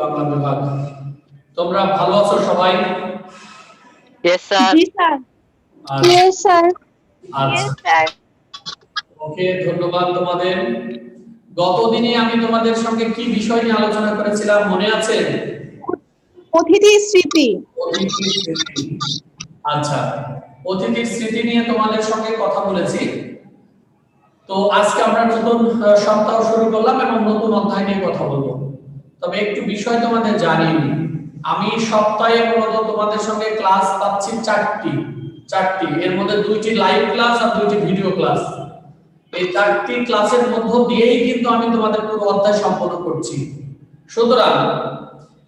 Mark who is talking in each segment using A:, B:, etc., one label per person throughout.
A: বাংলা বিভাগ। তোমরা ভালো আছো সবাই?
B: Yes, sir.
C: জি স্যার।
A: আচ্ছা
C: ইয়েস স্যার।
A: আচ্ছা ওকে, ধন্যবাদ তোমাদের। গতদিনে আমি তোমাদের সঙ্গে কি বিষয় নিয়ে আলোচনা করেছিলাম মনে আছে?
C: অতিথি স্মৃতি।
A: অতিথির স্মৃতি। আচ্ছা, অতিথির স্মৃতি নিয়ে তোমাদের সঙ্গে কথা বলেছি। তো আজকে আমরা নতুন সপ্তাহ শুরু করলাম এবং নতুন অধ্যায় নিয়ে কথা বলবো। তবে একটু বিষয় তোমাদের জানিয়ে নিই। আমি সপ্তাহে মূলত তোমাদের সঙ্গে ক্লাস পাচ্ছি চারটি, এর মধ্যে 2টি লাইভ ক্লাস আর 2টি ভিডিও ক্লাস। এই 4টি ক্লাসের মধ্য দিয়েই কিন্তু আমি তোমাদের পুরো অধ্যায় সম্পন্ন করছি। সুতরাং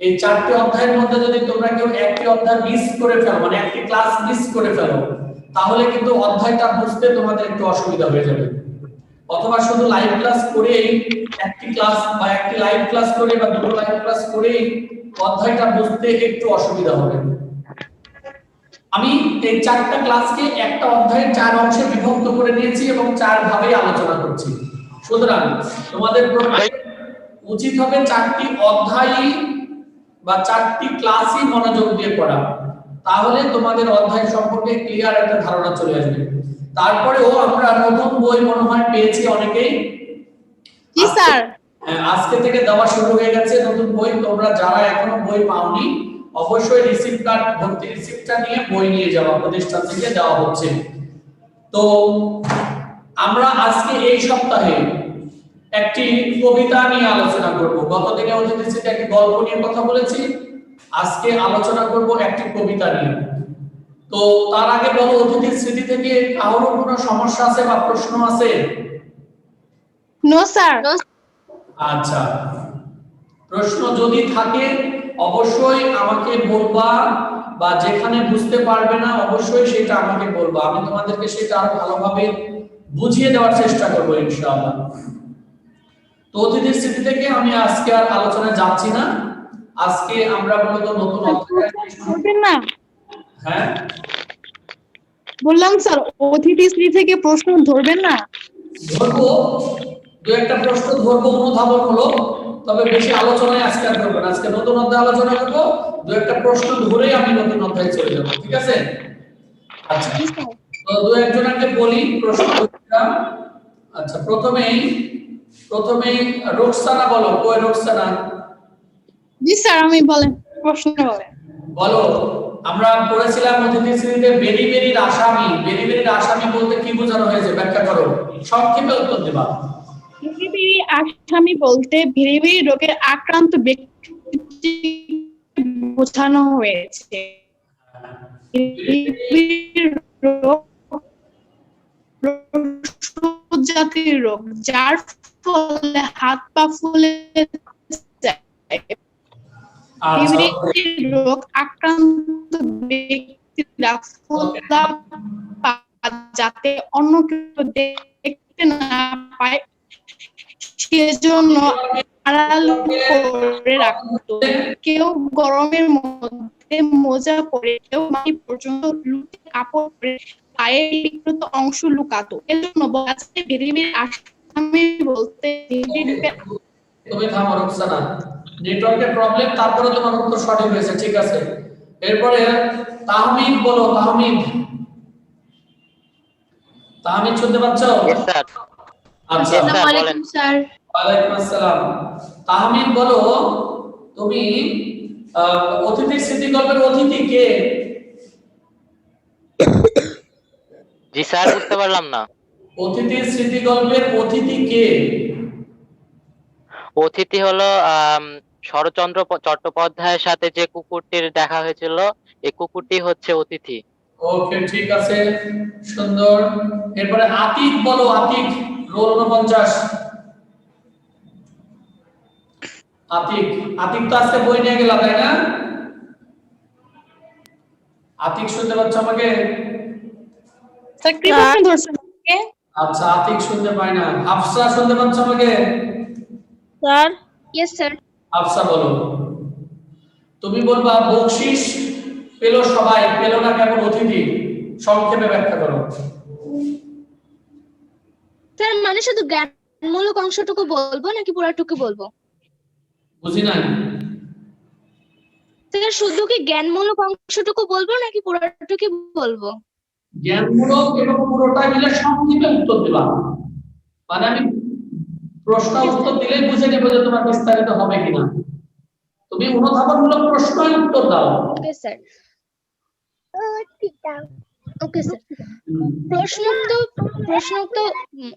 A: এই 4টি অধ্যায়ের মধ্যে যদি তোমরা কেউ একটি অধ্যায় মিস করে ফেলো, মানে একটি ক্লাস মিস করে ফেলো, তাহলে কিন্তু অধ্যায়টা বুঝতে তোমাদের একটু অসুবিধা হয়ে যাবে। অথবা শুধু লাইভ ক্লাস করেই একটি ক্লাস বা একটি লাইভ ক্লাস করে বা দুটো লাইভ ক্লাস করেই অধ্যায়টা বুঝতে একটু অসুবিধা হবে। আমি এই 4টা ক্লাসকে একটা অধ্যায়ের 4 অংশে বিভক্ত করে নিয়েছি এবং 4 ভাবে আলোচনা করছি। সুতরাং তোমাদের উচিত হবে 4টি অধ্যায়ই বা 4টি ক্লাসই মনোযোগ দিয়ে পড়া, তাহলে তোমাদের অধ্যায় সম্পর্কে ক্লিয়ার একটা ধারণা চলে আসবে। তারপরেও আমরা নতুন বই মনে হয় পেয়েছি অনেকেই।
C: জি স্যার।
A: আজকে থেকে দেওয়া শুরু হয়ে গেছে নতুন বই। তোমরা যারা এখনো বই পাওনি অবশ্যই রিসিপ্ট কার্ড, ভর্তি রিসিপ্টটা নিয়ে বই নিয়ে যাওয়া, প্রতিষ্ঠান থেকে দেওয়া হচ্ছে। তো আমরা আজকে এই সপ্তাহে একটি কবিতা নিয়ে আলোচনা করব। গতদিনে অতিথি স্মৃতি একটি গল্প নিয়ে কথা বলেছি, আজকে আলোচনা করব একটি কবিতা নিয়ে। তো তার আগে বলো, অতিথি স্মৃতি থেকে কারোর কোনো সমস্যা আছে বা প্রশ্ন আছে?
C: No sir.
A: আচ্ছা, প্রশ্ন যদি থাকে অবশ্যই আমাকে বলবা, বা যেখানে বুঝতে পারবে না অবশ্যই সেটা আমাকে বলবা, আমি তোমাদেরকে সেটা আরো ভালোভাবে বুঝিয়ে দেওয়ার চেষ্টা করব ইনশাআল্লাহ। তো অতিথির স্মৃতি থেকে আমি আজকে আর আলোচনায় যাচ্ছি না। আজকে আমরা মূলত নতুন অধ্যায়
C: ধরবেন না।
A: হ্যাঁ
C: বললাম স্যার, অতিথি স্মৃতি থেকে প্রশ্ন ধরবেন না।
A: ধরবো, দু একটা প্রশ্ন ধরবো অনুধাবন হলো, তবে বেশি আলোচনায় আজকে আর করবো না। আজকে নতুন অধ্যায় আলোচনা করবো, দু একটা প্রশ্ন ধরেই আমি নতুন অধ্যায়ে চলে যাবো, ঠিক আছে? আচ্ছা, তো দু একজনকে বলি প্রশ্ন ধরলাম। আচ্ছা, প্রথমেই রোকসানা বলো, কই রোকসানা?
C: জি স্যার, আমি বলেন, প্রশ্ন বলেন।
A: বলো, আমরা পড়েছিলাম অতিথি শ্রেণীতে বেরি বেরির আসামি। বেরি বেরির আসামি বলতে কি বোঝানো হয়েছে ব্যাখ্যা করো, সংক্ষেপে উত্তর দেবা।
C: ভিড়ি আসামি বলতে ভিড়ি রোগের আক্রান্ত ব্যক্তি বোঝানো হয়েছে। জাতির রোগ, যার ফলে হাত পা ফুলে যায়। রোগ আক্রান্ত ব্যক্তিরা ফোলা যাতে অন্য কেউ দেখতে না পায় সেজন্য আড়াল করে রাখতো। কেউ গরমের মধ্যে মোজা পরে, কেউ মাটি পর্যন্ত লুকিয়ে কাপড় পরে পায়ের বিকৃত অংশ লুকাতো। এজন্য বাঁচতে বেরিয়ে আসামি বলতে
A: তুমি থামো রোকসানা, নেটওয়ার্কের প্রবলেম, তারপরে তোমার উত্তর সঠিক হয়েছে, ঠিক আছে। এরপরে তাহমিদ বলো, তাহমিদ শুনতে পাচ্ছ?
B: Yes, sir.
A: আচ্ছা,
B: আসসালামু আলাইকুম
C: স্যার।
A: ওয়ালাইকুম আসসালাম। তাহমিদ বলো, তুমি অতিথির স্মৃতি গল্পের অতিথি কে?
B: জি স্যার, বুঝতে পারলাম না।
A: অতিথির স্মৃতি গল্পের অতিথি কে?
B: অতিথি হলো শরৎচন্দ্র চট্টোপাধ্যায়ের সাথে যে কুকুরটির দেখা হয়েছিল, এই কুকুরটি হচ্ছে অতিথি।
A: ওকে, ঠিক আছে, সুন্দর। এরপরে আতিক বলো, আতিক, রোল 49। আতিক, আতিক তো আজকে বই নিয়ে গেল তাই না? আতিক শুনতে পাচ্ছ আমাকে?
C: স্যার কি প্রশ্ন ধরছেন আমাকে?
A: আচ্ছা, আতিক শুনতে পায় না। হাফসা শুনতে পাচ্ছ আমাকে?
C: স্যার। Yes sir.
A: হাফসা বলো, তুমি বলবা বকশিশ পেল সবাই, পেল না কেবল অতিথি, সংক্ষেপে ব্যাখ্যা করো।
D: স্যার মানে শুধু জ্ঞানমূলক অংশটুকু বলবো নাকি পুরোটুকু বলবো?
A: বুঝি নাই।
D: স্যার শুধু কি জ্ঞানমূলক অংশটুকু বলবো নাকি পুরোটুকু বলবো?
A: জ্ঞানমূলক এবং পুরোটা মিলে সংক্ষেপে উত্তর দিবা। মানে আমি প্রশ্ন উত্তর দিলেই বুঝে নেবো যে তোমার বিস্তারিত হবে কিনা। তুমি অনুধাবনমূলক প্রশ্নের উত্তর দাও।
D: Okay sir. Okay sir. প্রশ্নোক্ত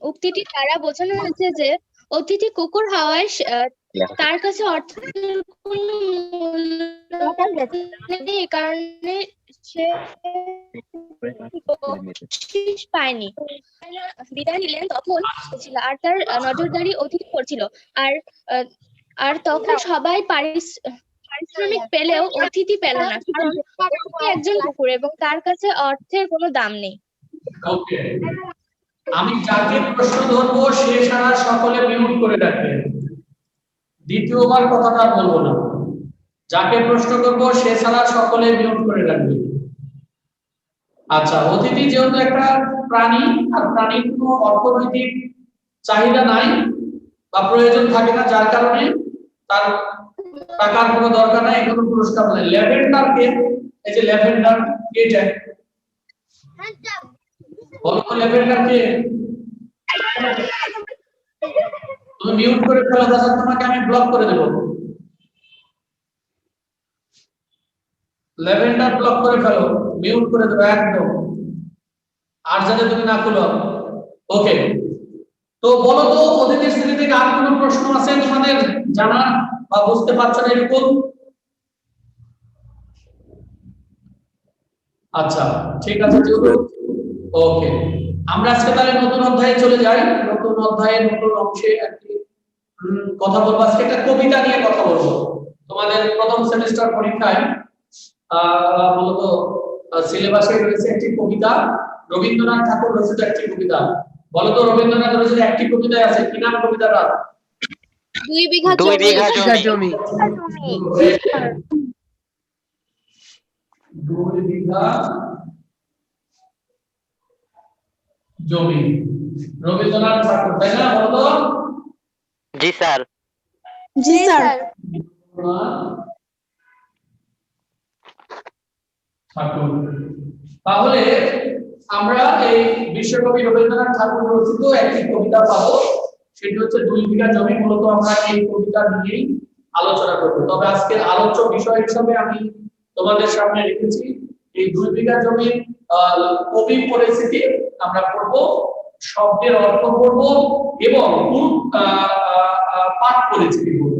D: উক্তিটি দ্বারা বোঝানো হয়েছে যে অতিথি কুকুর হওয়ায় তার কাছে অর্থের কোনো মূল্য নেই, এই কারণে সে বকশিশ পায়নি। বিদায় নিলেন তখন ছিল আর তার নজরদারি অতিথি করছিল। আর আর তখন সবাই পারিশ্রমিক পেলেও অতিথি পেল না, কারণ অতিথি একজন কুকুর এবং তার কাছে অর্থের কোনো দাম নেই।
A: ওকে, আমি যাকে প্রশ্ন ধরবো সে ছাড়া সকলে মিউট করে রাখবেন। দ্বিতীয়বার কথাটা বলবো না। যাকে প্রশ্ন করবো সে ছাড়া সকলে মিউট করে রাখবেন। আচ্ছা, অতিথি যেহেতু একটা প্রাণী, আর প্রাণীর কোনো অর্থনৈতিক চাহিদা নাই বা প্রয়োজন থাকে না, যার কারণে তার টাকার কোনো দরকার নাই, কোনো পুরস্কার নেই। ল্যাভেন্ডার কে? এই যে ল্যাভেন্ডার এটা বলো তো, ল্যাভেন্ডার কে? তুমি মিউট করে ফেলো, তাছাড়া তোমাকে আমি ব্লক করে দেব। ল্যাভেন্ডার ব্লক করে ফেলো, মিউট করে দেবো একদম, আর যাতে তুমি না খুলো। ওকে, তো বলো তো অতিথির শ্রেণী থেকে আর কোনো প্রশ্ন আছে তোমাদের জানা বা বুঝতে পারছো না এরকম? আচ্ছা ঠিক আছে, ওকে। আমরা আজকে তাহলে নতুন অধ্যায়ে চলে যাই। নতুন অধ্যায়ে নতুন অংশে একটি কথা বলবো। আজকে একটা কবিতা নিয়ে কথা বলবো। তোমাদের প্রথম সেমিস্টার পরীক্ষায় মূলত সিলেবাসে রয়েছে একটি কবিতা, রবীন্দ্রনাথ ঠাকুর রচিত একটি কবিতা। বলো তো রবীন্দ্রনাথ রচিত একটি কবিতায় আছে, কি নাম কবিতাটা?
D: 2 বিঘা জমি।
A: 2 বিঘা জমি, রবীন্দ্রনাথ ঠাকুর, তাই না? বলো তো।
B: জি স্যার।
C: জি স্যার।
A: ঠাকুর। তাহলে আমরা এই বিশ্বকবি রবীন্দ্রনাথ ঠাকুর রচিত একটি কবিতা পাবো, সেটি হচ্ছে 2 বিঘা জমি। মূলত আমরা এই কবিতা নিয়েই আলোচনা করব। তবে আজকের আলোচ্য বিষয় হিসেবে আমি তোমাদের সামনে রেখেছি এই 2 বিঘা জমির কবি পরিস্থিতি আমরা পড়ব, শব্দের অর্থ পড়ব এবং পাঠ পরিচিতি পড়ব।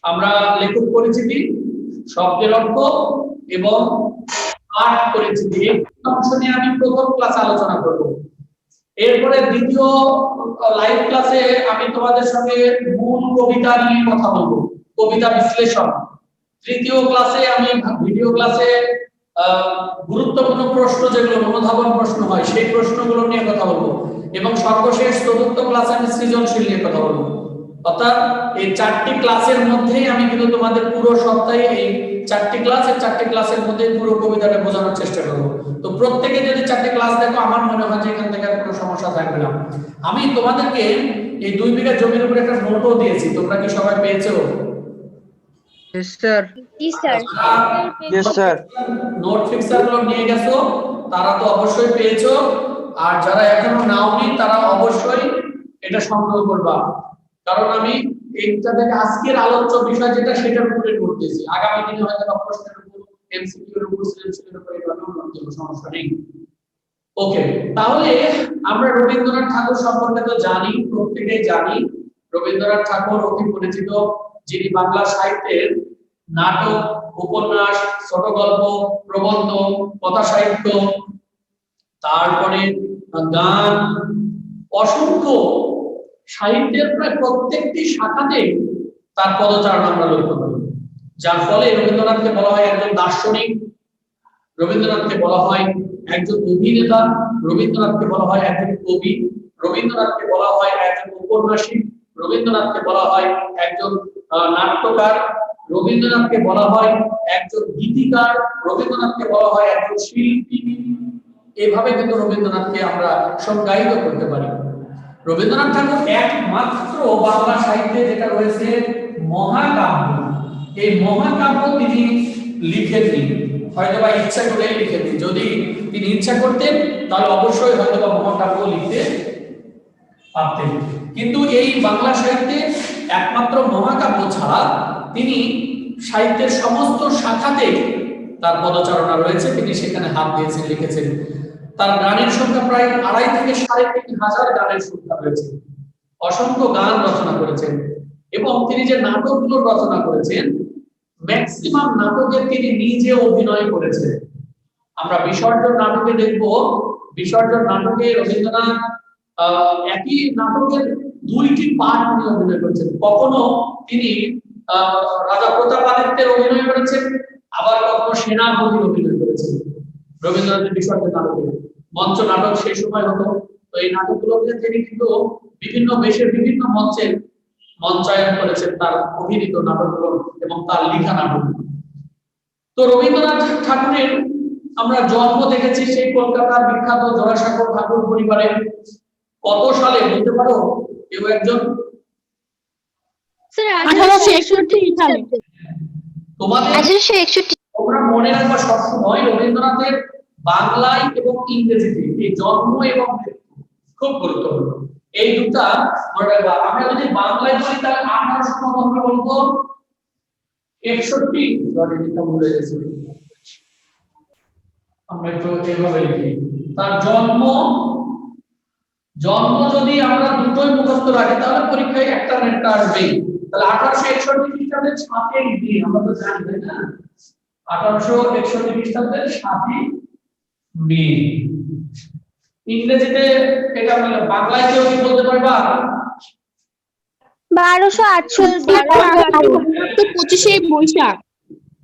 A: আমরা লেখক পরিচিতি, শব্দের অর্থ এবং পাঠ পরিচিতি এই অংশ নিয়ে আমি প্রথম ক্লাসে আলোচনা করব। এরপরে দ্বিতীয় লাইভ ক্লাসে আমি তোমাদের সঙ্গে মূল কবিতা নিয়ে কথা বলবো, কবিতা বিশ্লেষণ। তৃতীয় ক্লাসে আমি ভিডিও ক্লাসে গুরুত্বপূর্ণ প্রশ্ন যেগুলো অনুধাবন প্রশ্ন হয় সেই প্রশ্নগুলো নিয়ে কথা বলবো, এবং সর্বশেষ চতুর্থ ক্লাসে আমি সৃজনশীল নিয়ে কথা বলবো। অর্থাৎ এই 4টি ক্লাসের মধ্যেই আমি কিন্তু তোমাদের পুরো সপ্তাহে এই 4টি ক্লাসের মধ্যে পুরো কবিতাটা বোঝানোর চেষ্টা করব। তো প্রত্যেকে যদি 4টি ক্লাস দেখো, আমার মনে হয় যে এখান থেকে আর কোনো সমস্যা থাকবে না। আমি তোমাদেরকে এই 2 বিঘা জমির উপরে একটা নোটও দিয়েছি, তোমরা কি সবাই পেয়েছো?
E: Yes, sir.
D: জি স্যার।
E: Yes, sir.
A: নোট ফিক্সারগুলো নিয়ে গেছো, তারা তো অবশ্যই পেয়েছো। আর যারা এখনো নাওনি তারা অবশ্যই এটা সংগ্রহ করবা, কারণ আমি এইটা থেকে আজকের আলোচ্য বিষয় যেটা সেটার উপরে নোট দিয়েছি। আগামী দিনে হয়তো বা প্রশ্নের উপর, এমসিকিউ এর উপর, সৃজনশীলের উপর এভাবেও নোট দেব, সমস্যা নেই। ওকে, তাহলে আমরা রবীন্দ্রনাথ ঠাকুর সম্পর্কে তো জানি, প্রত্যেকেই জানি। রবীন্দ্রনাথ ঠাকুর অতি পরিচিত, যিনি বাংলা সাহিত্যের নাটক, উপন্যাস, ছোট গল্প, প্রবন্ধ, কথা সাহিত্য, তারপরে গান, অসংখ্য সাহিত্যের প্রায় প্রত্যেকটি শাখাতে তার পদচারণ আমরা লক্ষ্য করি, যার ফলে রবীন্দ্রনাথকে বলা হয় একজন দার্শনিক, রবীন্দ্রনাথকে বলা হয় একজন অভিনেতা, রবীন্দ্রনাথকে বলা হয় একজন কবি, রবীন্দ্রনাথকে বলা হয় একজন ঔপন্যাসিক, রবীন্দ্রনাথকে বলা হয় একজন নাট্যকার, রবীন্দ্রনাথকে বলা হয় একজন গীতিকার, রবীন্দ্রনাথকে বলা হয় একজন শিল্পী। এইভাবে কিন্তু রবীন্দ্রনাথকে আমরা সংজ্ঞায়িত করতে পারি। রবীন্দ্রনাথ ঠাকুর একমাত্র বাংলা সাহিত্যে যেটা রয়েছে মহাকাব্য, এই মহাকাব্য তিনি লিখেননি, হয়তোবা ইচ্ছা করে লিখেননি। যদি তিনি ইচ্ছা করতেন তাহলে অবশ্যই হয়তোবা মহাকাব্য লিখতে পারতেন। কিন্তু এই বাংলা সাহিত্যে একমাত্র মহাকাব্য ছাড়া তিনি সাহিত্যের সমস্ত শাখাতে তার পদচারণা রয়েছে, তিনি সেখানে হাত দিয়েছেন, লিখেছেন। তার গানের সংখ্যা প্রায় 2.5 থেকে 3.5 হাজার গানের সংখ্যা রয়েছে। অসংখ্য গান রচনা করেছেন এবং তিনি যে নাটকগুলো রচনা করেছেন ম্যাক্সিমাম নাটকে তিনি নিজে অভিনয় করেছেন। আমরা বিসর্জন নাটকে দেখব, বিসর্জন নাটকে রবীন্দ্রনাথ একই নাটকের 2টি পার্ট নিয়ে অভিনয় করেছেন। কখনো তিনি রাজা প্রতাপাদিত্যের অভিনয় করেছেন, আবার কখনো সেনাপতির অভিনয় করেছেন। রবীন্দ্রনাথের বিসর্জন নাটকে মঞ্চ নাটক সেই সময় হতো। তো এই নাটকগুলোকে তিনি কিন্তু বিভিন্ন দেশের বিভিন্ন মঞ্চে মঞ্চায়ন করেছেন তার অভিনীত নাটকগুলো এবং তার লেখা নাটক। তো রবীন্দ্রনাথ ঠাকুরের আমরা জন্ম দেখেছি সেই কলকাতার বিখ্যাত জোড়াসাঁকোর ঠাকুর পরিবারে। কত সালে বলতে পারো কেউ একজন?
D: স্যার
C: 1861 সালে।
A: তোমাদের
D: 1861।
A: তোমরা মনে রাখবা সবসময় রবীন্দ্রনাথের বাংলায় এবং ইংরেজিতে এই জন্ম এবং মৃত্যু খুব গুরুত্বপূর্ণ। এই দুটা মনে রাখবা। আমরা যদি বাংলায় বলি তাহলে 1800 কত হবে বলতো? 61। সরি, এটা ভুলে গেছি। আমরা একটু এইভাবে লিখি, তার জন্ম যদি আমরা দুটোই মুখস্থ রাখি তাহলে পরীক্ষায় একটা না একটা আসবেই। তাহলে 1861 খ্রিস্টাব্দের 7ই মে, আমরা তো জানি তাই না? 1861 খ্রিস্টাব্দের 7ই মে। ইংরেজিতে এটা বলে, বাংলায় কেউ কি বলতে পারবা?
C: 1268 25শে বৈশাখ।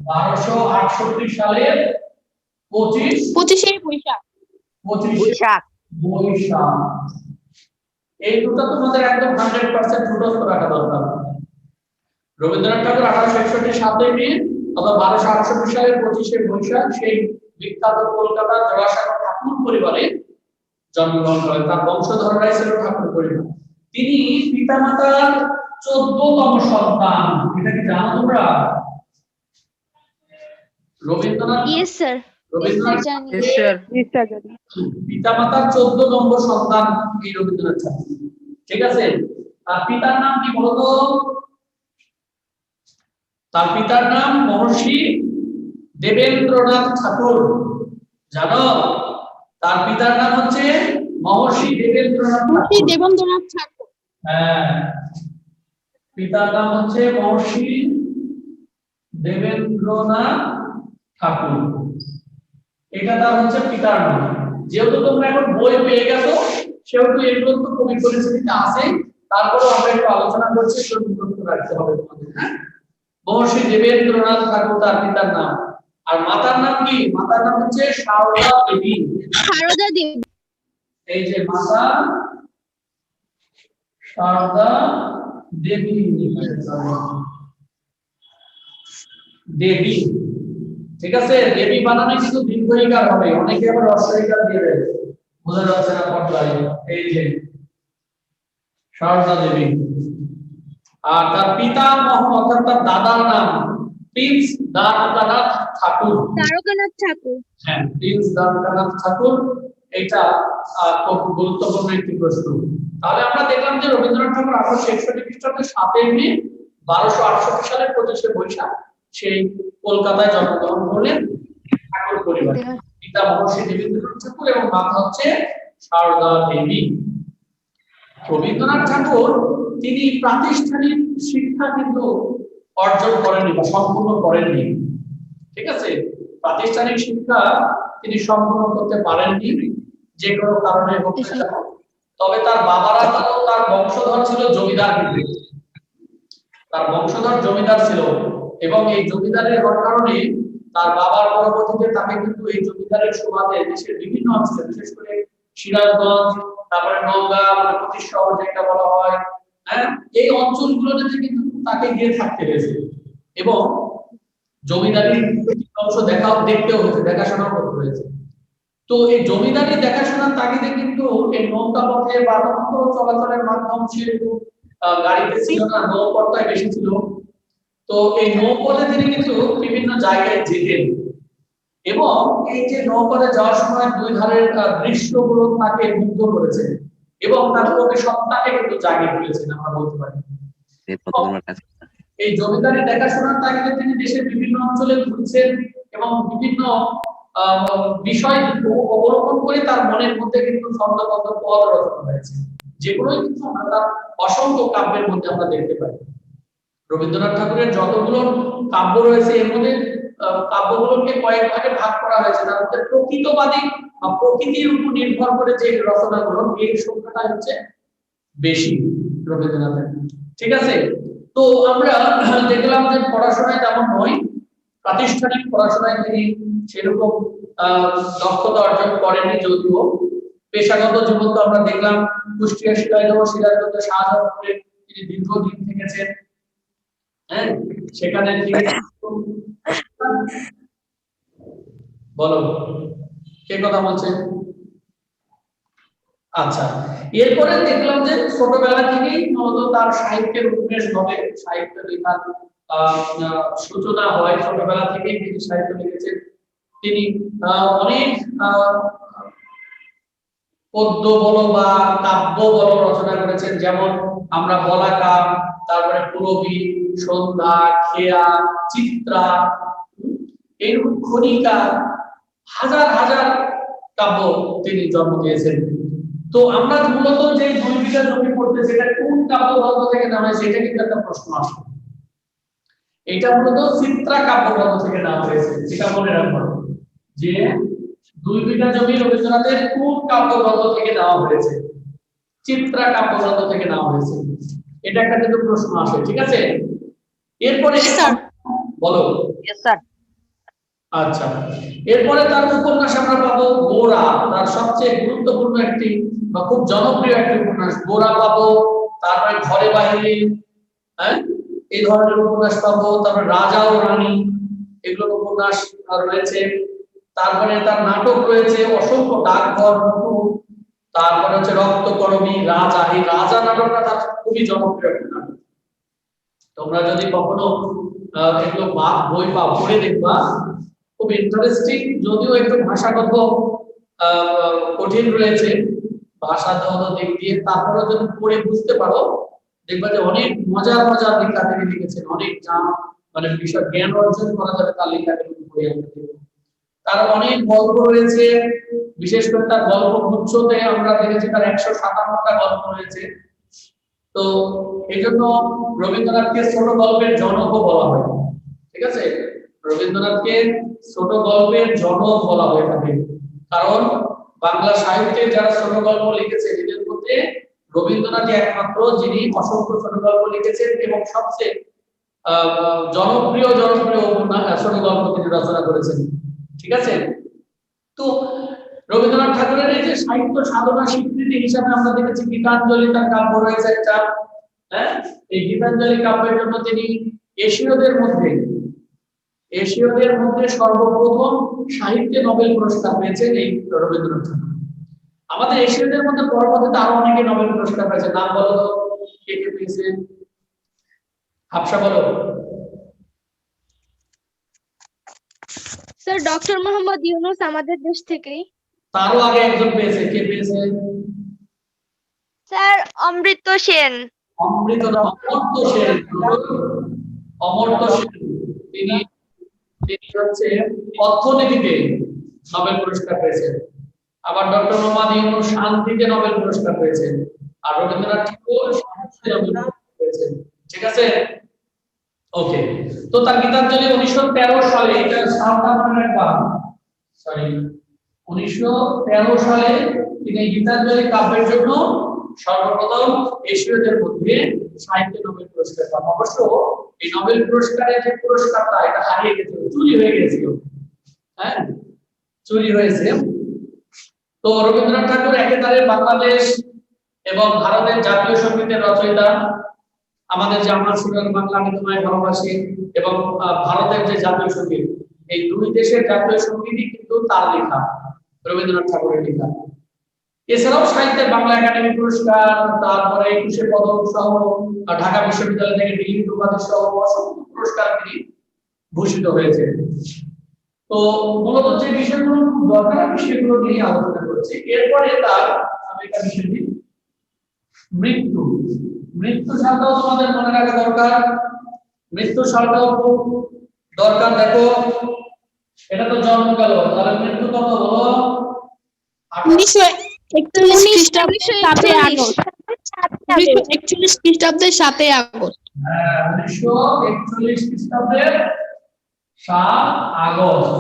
A: 1268 সালের
C: 25শে বৈশাখ।
A: বৈশাখ। এই দুটো তোমাদের একদম 100% মুখস্থ রাখা দরকার। রবীন্দ্রনাথ ঠাকুর 1861 7ই মে অথবা 1268 সালের 25শে বৈশাখ সেই বিখ্যাত কলকাতার জোড়াসাঁকো ঠাকুর পরিবারে জন্মগ্রহণ করেন। তার বংশধররাই ছিল ঠাকুর পরিবার। তিনি পিতামাতার 14তম সন্তান। এটা কি জানো তোমরা? Rabindranath
D: yes sir.
A: পিতামাতার 14 নম্বর সন্তান এই রবীন্দ্রনাথ ঠাকুর। ঠিক আছে? তার পিতার নাম কি বলতো? তার পিতার নাম মহর্ষি দেবেন্দ্রনাথ ঠাকুর। জানো? তার পিতার নাম হচ্ছে মহর্ষি দেবেন্দ্রনাথ
C: ঠাকুর।
A: হ্যাঁ, পিতার নাম হচ্ছে মহর্ষি দেবেন্দ্রনাথ ঠাকুর। এটা তার হচ্ছে পিতার নাম। যেহেতু তোমরা এখন বই পেয়ে গেছো সেহেতু এগুলো তো কবি পরিস্থিতিতে আছে, তারপরে আমরা একটু আলোচনা করছি, একটু মুখস্থ রাখতে হবে তোমাদের। হ্যাঁ, মহর্ষি দেবেন্দ্রনাথ ঠাকুর তার পিতার নাম। আর মাতার নাম কি? মাতার নাম হচ্ছে সারদা দেবী।
C: সারদা দেবী।
A: এই যে মাতা সারদা দেবী। দেবী, ঠিক আছে? দেবী বানানে কিন্তু দীর্ঘইকার হবে, অনেকে আবার হ্রস্বইকার দিয়ে দেয়, বোঝা যাচ্ছে না পর্দায়। এই যে সারদা দেবী। আর তার পিতা অর্থাৎ তার দাদার নাম প্রিন্স দ্বারকানাথ ঠাকুর।
D: দ্বারকানাথ ঠাকুর।
A: হ্যাঁ, প্রিন্স দ্বারকানাথ ঠাকুর। এটা খুব গুরুত্বপূর্ণ একটি প্রশ্ন। তাহলে আমরা দেখলাম যে রবীন্দ্রনাথ ঠাকুর 1861 খ্রিস্টাব্দের 7ই মে 1268 সালের 25শে বৈশাখ সেই কলকাতায় জন্মগ্রহণ করলেন ঠাকুর পরিবার। পিতা মহর্ষি দেবেন্দ্রনাথ ঠাকুর এবং মাতা হচ্ছে সারদা দেবী। রবীন্দ্রনাথ ঠাকুর তিনি প্রাতিষ্ঠানিক শিক্ষা কিন্তু অর্জন করেননি বা সম্পূর্ণ করেননি। ঠিক আছে? প্রাতিষ্ঠানিক শিক্ষা তিনি সম্পূর্ণ করতে পারেননি যে কোনো কারণে হোক না কেন। তবে তার বাবারা তার বংশধর ছিল জমিদার, তার বংশধর জমিদার ছিল এবং এই জমিদারের কারণে তার বাবার পরবর্তীতে তাকে কিন্তু এই জমিদারের সুবাদে দেশের বিভিন্ন অঞ্চলে, বিশেষ করে সিরাজগঞ্জ, তারপরে নওগাঁ, প্রতিষ্ঠা শহর যেটা বলা হয়, হ্যাঁ, এই অঞ্চলগুলোতে কিন্তু তাকে গিয়ে থাকতে হয়েছে এবং জমিদারির অংশ দেখতেও হয়েছে, দেখাশোনা করতে হয়েছে। তো এই জমিদারি দেখাশোনার তাগিদে কিন্তু এই নৌকা পথে বা চলাচলের মাধ্যম ছিল, গাড়িতে ছিল না, নৌপথটাই বেশি ছিল। তো এই নৌপথে তিনি কিন্তু বিভিন্ন জায়গায় যেতেন এবং এই যে নৌপথে যাওয়ার সময় দুই ধারের দৃশ্যগুলো তাকে মুগ্ধ করেছে এবং তার কবি সত্তাকে কিন্তু জাগিয়ে তুলেছেন আমরা বলতে পারি। এই জমিদারি দেখাশোনার তাগিদে তিনি দেশের বিভিন্ন অঞ্চলে ঘুরছেন এবং বিভিন্ন বিষয় অবলম্বন করে তার মনের মধ্যে কিন্তু ছন্দবদ্ধ পদ রচনা হয়েছে, যেগুলোই কিন্তু আমরা তার অসংখ্য কাব্যের মধ্যে আমরা দেখতে পাই। রবীন্দ্রনাথ ঠাকুরের যতগুলো কাব্য রয়েছে এর মধ্যে কাব্যগুলোকে কয়েক ভাগে ভাগ করা হয়েছে। তার মধ্যে প্রকৃতবাদী বা প্রকৃতির উপর নির্ভর করে যে রচনাগুলো এই সংখ্যাটা হচ্ছে বেশি রবীন্দ্রনাথের। ঠিক আছে, তো আমরা দেখলাম যে পড়াশোনায় তেমন নয়, প্রাতিষ্ঠানিক পড়াশোনায় তিনি সেরকম দক্ষতা অর্জন করেননি, যদিও পেশাগত জীবন তো আমরা দেখলাম কুষ্টিয়া, শিলাইদহ, সিরাজগঞ্জ, শাহজাহানপুরে তিনি দীর্ঘদিন থেকেছেন। হ্যাঁ, সেখানে বলো কে কথা বলছে? আচ্ছা, এরপরে দেখলাম যে ছোটবেলা থেকেই তার সাহিত্যের উন্মেষ ঘটে, সাহিত্য লেখার সূচনা হয় ছোটবেলা থেকেই তিনি সাহিত্য লিখেছেন। তিনি অনেক পদ্য বলো বা কাব্য বলো রচনা করেছেন, যেমন আমরা বলাকা, তারপরে পুরবী, সন্ধ্যা, খেয়া, চিত্রা, এইরকম খনিকা, হাজার হাজার কাব্য তিনি জন্ম দিয়েছেন। তো আমরা মূলত যে 2 বিঘা জমি পড়তে সেটা কোন কাব্যগ্রন্থ থেকে নেওয়া হয় সেটা কিন্তু একটা প্রশ্ন আসে। এটা মূলত চিত্রা কাব্যগ্রন্থ থেকে নেওয়া হয়েছে, এটা মনে রাখবো যে 2 বিঘা জমি রবীন্দ্রনাথের কোন কাব্যগ্রন্থ থেকে নেওয়া হয়েছে, চিত্রা কাব্যগ্রন্থ থেকে নেওয়া হয়েছে, এটা একটা কিন্তু প্রশ্ন আসে। ঠিক আছে, এরপরে বলো। আচ্ছা, এরপরে তার উপন্যাস আমরা পাবো গোরা, তার সবচেয়ে গুরুত্বপূর্ণ একটি বা খুব জনপ্রিয় একটি উপন্যাস গোরা পাবো। তারপরে ঘরে বাহিরে, হ্যাঁ, এই ধরনের উপন্যাস পাবো। তারপরে রাজা ও রানী, এগুলো উপন্যাস রয়েছে। তারপরে তার নাটক রয়েছে অসংখ্য, ডাকঘর, তারপরে হচ্ছে রক্তকরবী, রাজা। এই রাজা নাটকটা তার খুবই জনপ্রিয় একটা নাটক। তোমরা যদি কখনো এগুলো বই বা পড়ে দেখবা, খুব ইন্টারেস্টিং, যদিও একটু ভাষাগত কঠিন রয়েছে ভাষাগত দিক দিয়ে, তারপরে যদি পড়ে বুঝতে পারো দেখবা যে অনেক মজার মজার লেখা তিনি লিখেছেন, অনেক মানে বিষয় জ্ঞান অর্জন করা যাবে তার লেখা পড়ে। তার অনেক গল্প রয়েছে, বিশেষ করে তার গল্প গুচ্ছতে আমরা দেখেছি তার 157টা গল্প রয়েছে। তো এই জন্য রবীন্দ্রনাথকে ছোট গল্পের জনকও বলা হয়। ঠিক আছে, রবীন্দ্রনাথকে ছোট গল্পের জনক বলা হয়ে থাকে, কারণ বাংলা সাহিত্যে যারা ছোট গল্প লিখেছে এদের মধ্যে রবীন্দ্রনাথ একমাত্র যিনি অসংখ্য ছোট গল্প লিখেছেন এবং সবচেয়ে জনপ্রিয় ছোট গল্প তিনি রচনা করেছেন। ঠিক আছে, তো রবীন্দ্রনাথ ঠাকুরের এই যে সাহিত্য সাধনা স্বীকৃতি হিসাবে আমরা দেখেছি গীতাঞ্জলি তার কাব্য রয়েছে একটা। হ্যাঁ, এই গীতাঞ্জলি কাব্যের জন্য তিনি এশীয়দের মধ্যে সর্বপ্রথম সাহিত্যে নোবেল পুরস্কার পেয়েছেন এই রবীন্দ্রনাথ ঠাকুর। আমাদের এশীয়দের মধ্যে পরবর্তীতে আরো অনেকে নোবেল পুরস্কার পেয়েছে, নাম বলো তো কে কে পেয়েছে? হাফসা বলো।
D: স্যার ডক্টর মোহাম্মদ ইউনূস আমাদের দেশ থেকেই।
A: তারও আগে একজন পেয়েছে, কে পেয়েছে?
F: স্যার অমৃত সেন।
A: অমৃত সেন, অমর্ত্য সেন, তিনি হচ্ছে অর্থনীতিতে নোবেল পুরস্কার পেয়েছেন। আবার ডক্টর মোহাম্মদ ইউনূস শান্তিতে নোবেল পুরস্কার পেয়েছেন, আর রবীন্দ্রনাথ ঠাকুর সাহিত্যে নোবেল পুরস্কার পেয়েছেন। ঠিক আছে, ওকে। তো তার গীতাঞ্জলি 1913 সালে, এটা সাবধানে রাখবা, সরি 1913 সালে তিনি গীতাঞ্জলি কাব্যের জন্য সর্বপ্রথম এশীয়দের মধ্যে সাহিত্য নোবেল পুরস্কার পান। অবশ্য এই নোবেল পুরস্কারের যে পুরস্কারটা এটা হারিয়ে গেছিল, চুরি হয়ে গেছিল। হ্যাঁ, চুরি হয়েছে। তো রবীন্দ্রনাথ ঠাকুর একেবারে বাংলাদেশ এবং ভারতের জাতীয় সঙ্গীতের রচয়িতা। আমাদের যে আমার সোনার বাংলা আমি তোমায় ভালোবাসি এবং ভারতের যে জাতীয় সঙ্গীত, এই দুই দেশের জাতীয় সঙ্গীতই কিন্তু তার লেখা, রবীন্দ্রনাথ ঠাকুরের লেখা। এছাড়াও সাহিত্যের বাংলা একাডেমি পুরস্কার, তারপরে 21 পদক সহ ঢাকা বিশ্ববিদ্যালয় থেকে ডিগ্রি উপাধি সহ অসংখ্য পুরস্কার তিনি ভূষিত হয়েছে। তো মূলত যে বিষয়গুলো খুব দরকার আমি সেগুলো নিয়ে আলোচনা করেছি। এরপরে তার আমি একটা বিষয় দিই, মৃত্যু। মৃত্যু সালটাও তোমাদের মনে রাখা দরকার। মৃত্যু সালটাও খুব দরকার। দেখো এটা তো জন্ম গেল, তাহলে মৃত্যু কত হলো?
C: 1941 খ্রিস্টাব্দের 7 আগস্ট। 1941 খ্রিস্টাব্দের 7 আগস্ট।
A: হ্যাঁ, 1941 খ্রিস্টাব্দের 7 আগস্ট।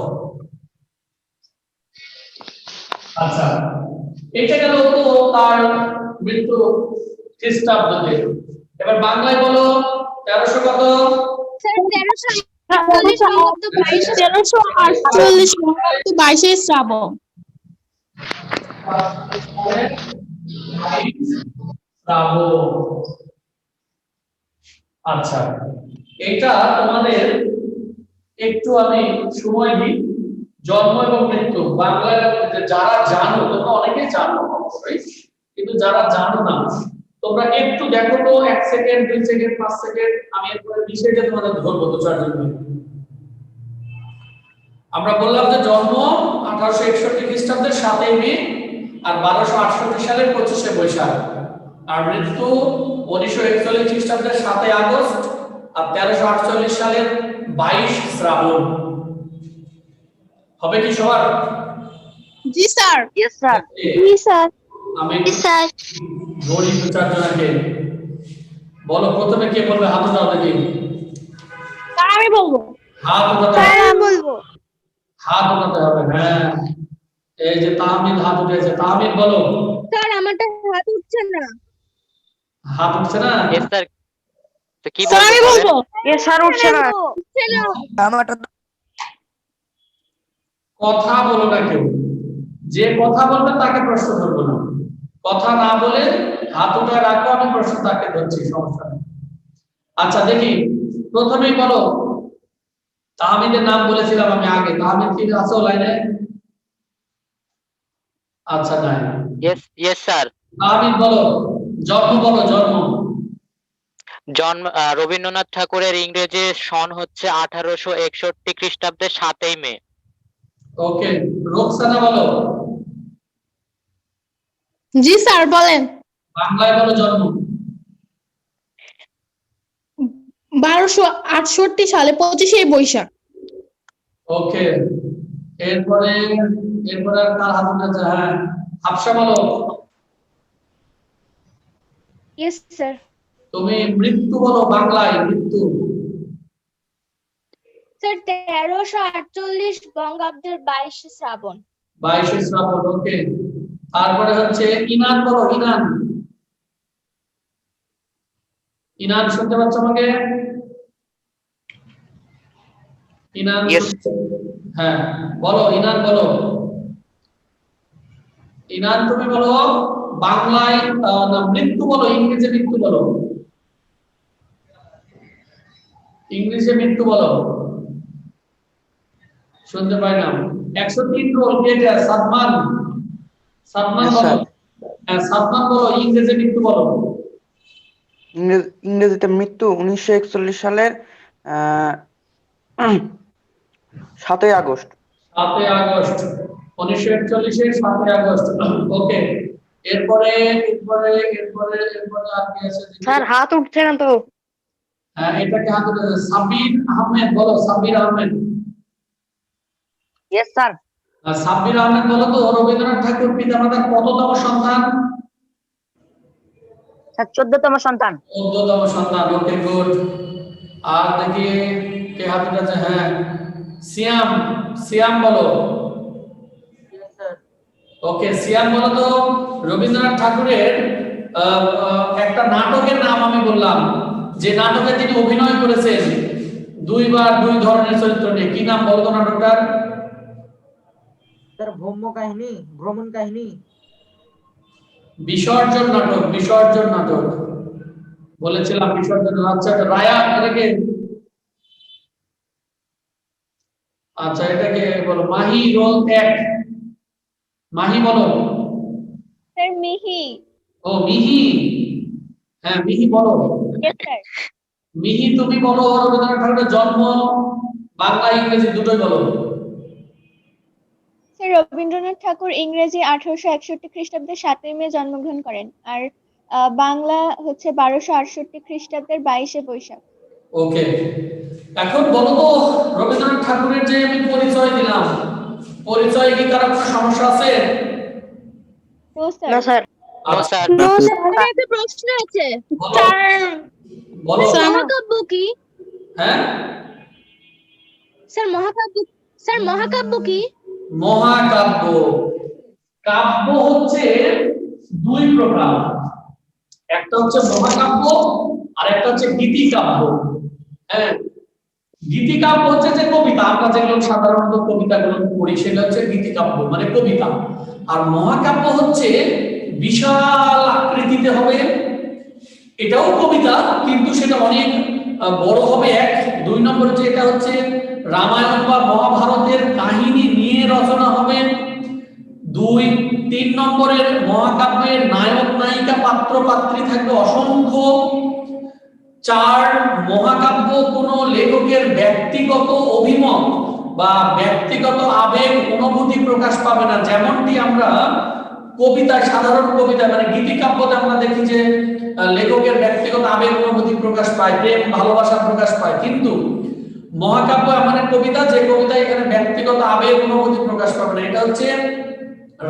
A: আচ্ছা, এটা গেল তো তার মৃত্যু খ্রিস্টাব্দে। এবার বাংলায় বলো 1300 কত?
D: স্যার 1348 বঙ্গাব্দ 22
C: 1348 বঙ্গাব্দ 22 শ্রাবণ।
A: আচ্ছা, এটা তোমাদের একটু আমি সময় দিই। জন্ম এবং মৃত্যু বাংলায় যারা জানো, তোমরা অনেকেই জানো অবশ্যই, কিন্তু যারা জানো না তোমরা একটু দেখো তো, 1 সেকেন্ড 2 সেকেন্ড 5 সেকেন্ড, আমি এরপরে বিষয়টা তোমাদের ধরবো 2-4 মিনিট। আমরা বললাম যে জন্ম 1861 খ্রিস্টাব্দের 7 মে আর 1268 সালের 25 বৈশাখ, আর মৃত্যু 1941 খ্রিস্টাব্দের 7 আগস্ট আর 1348 সালের 22 শ্রাবণ। হবে কি সবার?
C: জি স্যার।
E: Yes sir.
A: আমি ধরি 2-4 জনকে। বলো প্রথমে কে বলবে? হাত উঠাও দেখি।
C: স্যার আমি বলবো।
A: হাত উঠাতে হবে। হাত উঠাতে হবে। হ্যাঁ, এই যে তাহমিদ হাত উঠেছে। তাহমিদ বলো।
D: স্যার আমারটা হাত উঠছে না।
A: হাত উঠছে না?
B: Yes sir. তো কি
C: স্যার আমি
B: বলবো?
C: বলবো।
E: ইয়েস স্যার, উঠছে না।
D: উঠছে না।
E: আমারটা
A: কথা বলো না কেউ। যে কথা বলবে তাকে প্রশ্ন ধরবো না। কথা না বলে হাত উঠে রাখো, আমি প্রশ্ন তাকে ধরছি, সমস্যা নেই। আচ্ছা দেখি, প্রথমেই বলো তাহমিদের নাম বলেছিলাম আমি আগে। তাহমিদ কি আছে লাইনে? আচ্ছা নাই।
B: Yes sir.
A: তাহমিদ বলো, জন্ম বলো, জন্ম।
B: জন্ম রবীন্দ্রনাথ ঠাকুরের ইংরেজি সন হচ্ছে 1861 খ্রিস্টাব্দের 7 মে।
A: ওকে, রোকসানা বলো।
C: জি স্যার বলেন।
A: বাংলায় বলো জন্ম।
C: 1268 সালে 25 বৈশাখ।
A: ওকে, এরপরে এরপরে আর কার হাত উঠেছে? হ্যাঁ, হাফসা বলো।
D: Yes sir.
A: তুমি মৃত্যু বলো, বাংলায় মৃত্যু।
D: স্যার 1348 বঙ্গাব্দের 22 শ্রাবণ।
A: 22 শ্রাবণ। ওকে, তারপরে হচ্ছে ইনান বলো, ইনান। ইনান শুনতে পাচ্ছ আমাকে? ইনান?
B: Yes.
A: হ্যাঁ বলো, ইনান বলো। ইনান তুমি বলো বাংলায় না, মৃত্যু বলো, ইংরেজি মৃত্যু বলো। ইংলিশে মৃত্যু বলো। শুনতে পাই না। 103 রোল কে যায়? সাদমান। সাদমান
E: Yes,
A: বলো।
E: sir.
A: হ্যাঁ সাদমান বলো, ইংরেজি মৃত্যু বলো।
E: ইংরেজিতে মৃত্যু 1941 সালের 7 আগস্ট।
A: 7 আগস্ট 1941 এর 7 আগস্ট। ওকে, এরপরে এরপরে এরপরে এরপরে আর কি আছে দেখি।
E: স্যার হাত উঠছে না তো।
A: হ্যাঁ, এটাকে হাত ধরে সাব্বির আহমেদ বলো, সাব্বির আহমেদ।
E: Yes sir.
A: সাব্বির আহমেদ বলো তো, রবীন্দ্রনাথ ঠাকুর পিতামাতার কততম সন্তান?
E: স্যার 14তম সন্তান।
A: 14তম সন্তান। Okay good. আর দেখি কে হাত উঠেছে। হ্যাঁ, সিয়াম। সিয়াম বলো। ওকে, সিয়াম বলো তো রবীন্দ্রনাথ ঠাকুরের একটা নাটকের নাম আমি বললাম, যে নাটকে তিনি অভিনয় করেছেন দুইবার 2 ধরনের চরিত্র নিয়ে। কি নাম বলো তো নাটকটার?
F: স্যার ভ্রমণ কাহিনী।
A: বিসর্জন নাটক। বিসর্জন নাটক বলেছিলাম, বিসর্জন। আচ্ছা, রায়া এটাকে, আচ্ছা এটাকে বলো। মাহি রোল 1। মাহি বলো।
D: স্যার মিহি।
A: ও মিহি। হ্যাঁ মিহি বলো।
D: Yes sir.
A: মিহি তুমি বলো রবীন্দ্রনাথ ঠাকুরের জন্ম বাংলা ইংরেজি দুটোই বলো।
G: স্যার রবীন্দ্রনাথ ঠাকুর ইংরেজি 1861 খ্রিস্টাব্দে 7ই মে জন্মগ্রহণ করেন, আর বাংলা হচ্ছে 1268 খ্রিস্টাব্দের 22শে বৈশাখ।
A: ওকে, এখন বলো তো রবীন্দ্রনাথ ঠাকুরের যে আমি পরিচয় দিলাম, পরিচয়ে কি কারো কোনো সমস্যা আছে?
G: No sir.
E: না sir.
B: No sir.
C: No sir.
D: আমার একটা প্রশ্ন আছে,
A: বলো
C: স্যার
A: বলো।
C: স্যার,
D: মহাকাব্য কি?
A: হ্যাঁ,
D: স্যার মহাকাব্য কি?
A: মহাকাব্য, কাব্য হচ্ছে দুই প্রকার, একটা হচ্ছে মহাকাব্য আর একটা হচ্ছে গীতিকাব্য। হ্যাঁ, গীতিকাব্য হচ্ছে যে কবিতা, আমরা যেগুলো সাধারণত কবিতাগুলো পড়ি সেটা হচ্ছে গীতিকাব্য মানে কবিতা। আর মহাকাব্য হচ্ছে বিশাল আকৃতিতে হবে, এটাও কবিতা কিন্তু সেটা অনেক বড় হবে। এক, দুই নম্বরে যে এটা হচ্ছে রামায়ণ বা মহাভারতের কাহিনী নিয়ে রচনা হবে। দুই, তিন নম্বরের মহাকাব্যের নায়ক নায়িকা পাত্র পাত্রী থাকবে অসংখ্য। চার, মহাকাব্য কোন লেখকের ব্যক্তিগত অভিমত বা ব্যক্তিগত আবেগ অনুভূতি প্রকাশ পাবে না, যেমনটি আমরা কবিতা, সাধারণ কবিতা মানে গীতিকাব্যতে আমরা দেখি যে লেখকের ব্যক্তিগত আবেগ অনুভূতি প্রকাশ পায়, প্রেম ভালোবাসা প্রকাশ পায়, কিন্তু মহাকাব্য এমন এক কবিতা যে কবিতা এখানে ব্যক্তিগত আবেগ অনুভূতি প্রকাশ পাবে না। এটা হচ্ছে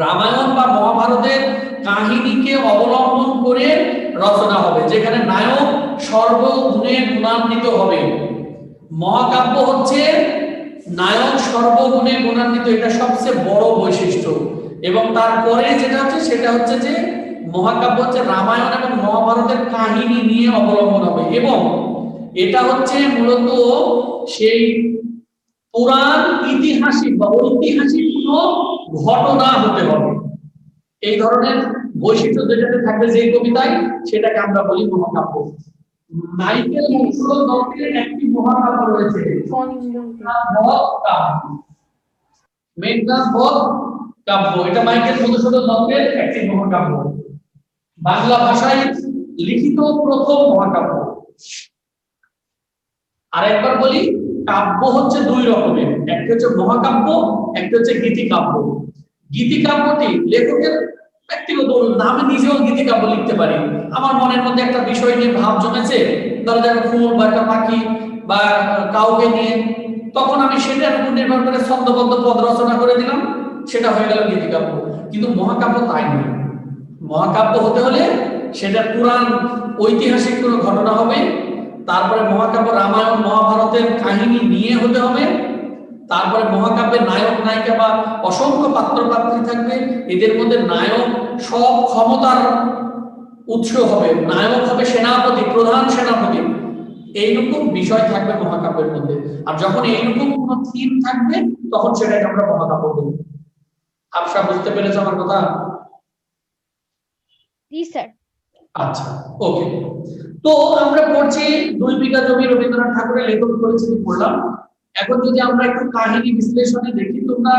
A: রামায়ণ বা মহাভারতের কাহিনীকে অবলম্বন করে রচনা হবে, যেখানে নায়ক সর্বগুণে গুণান্বিত হবে। মহাকাব্য হচ্ছে নায়ক সর্বগুণে গুণান্বিত, এটা সবচেয়ে বড় বৈশিষ্ট্য। এবং তারপরে যেটা হচ্ছে সেটা হচ্ছে যে মহাকাব্য হচ্ছে রামায়ণ এবং মহাভারতের কাহিনী নিয়ে অবলম্বন হবে, এবং এটা হচ্ছে মূলত সেই পুরাণ ইতিহাসিক বা ঐতিহাসিক কোনো ঘটনা হতে হবে। এই ধরনের বৈশিষ্ট্য যেটাতে থাকবে যে কবিতায়, সেটাকে আমরা বলি মহাকাব্য। মাইকেল মধুসূদন দত্তের একটি মহাকাব্য রয়েছে, মেঘনাদ বধ কাব্য। এটা মাইকেল মধুসূদন দত্তের একটি মহাকাব্য, বাংলা ভাষায় লিখিত প্রথম মহাকাব্য। আর একবার বলি, কাব্য হচ্ছে দুই রকমের, একটা হচ্ছে মহাকাব্য, একটা হচ্ছে গীতিকাব্য। গীতিকাব্যটি লেখকের ব্যক্তিগত, আমি নিজেও গীতিকাব্য লিখতে পারি। আমার মনের মধ্যে একটা বিষয় নিয়ে ভাব জমেছে, ধরো একটা ফুল বা একটা পাখি বা কাউকে নিয়ে, তখন আমি সেটার উপর নির্ভর করে ছন্দবদ্ধ পদ রচনা করে দিলাম, সেটা হয়ে গেল গীতিকাব্য। কিন্তু মহাকাব্য তাই নয়। মহাকাব্য হতে হলে সেটা পুরাণ ঐতিহাসিক কোনো ঘটনা হবে, তারপরে মহাকাব্য রামায়ণ মহাভারতের কাহিনী নিয়ে হতে হবে, তারপরে মহাকাব্যের নায়ক নায়িকা বা অসংখ্য পাত্র পাত্রী থাকবে, এদের মধ্যে নায়ক সব ক্ষমতার উৎস হবে, নায়ক হবে সেনাপতি, প্রধান সেনাপতি, এইরকম বিষয় থাকবে মহাকাব্যের মধ্যে। আর যখন এইরকম কোনো থিম থাকবে তখন সেটাকে আমরা মহাকাব্য বলি। আবসা, বুঝতে পেরেছো আমার কথা?
G: জি স্যার।
A: আচ্ছা, ওকে। তো আমরা পড়ছি 2 বিঘা জমি রবীন্দ্রনাথ ঠাকুরের লেখক পরিচিতি পড়লাম। এখন যদি আমরা একটু কাহিনী বিশ্লেষণে দেখি, তোমরা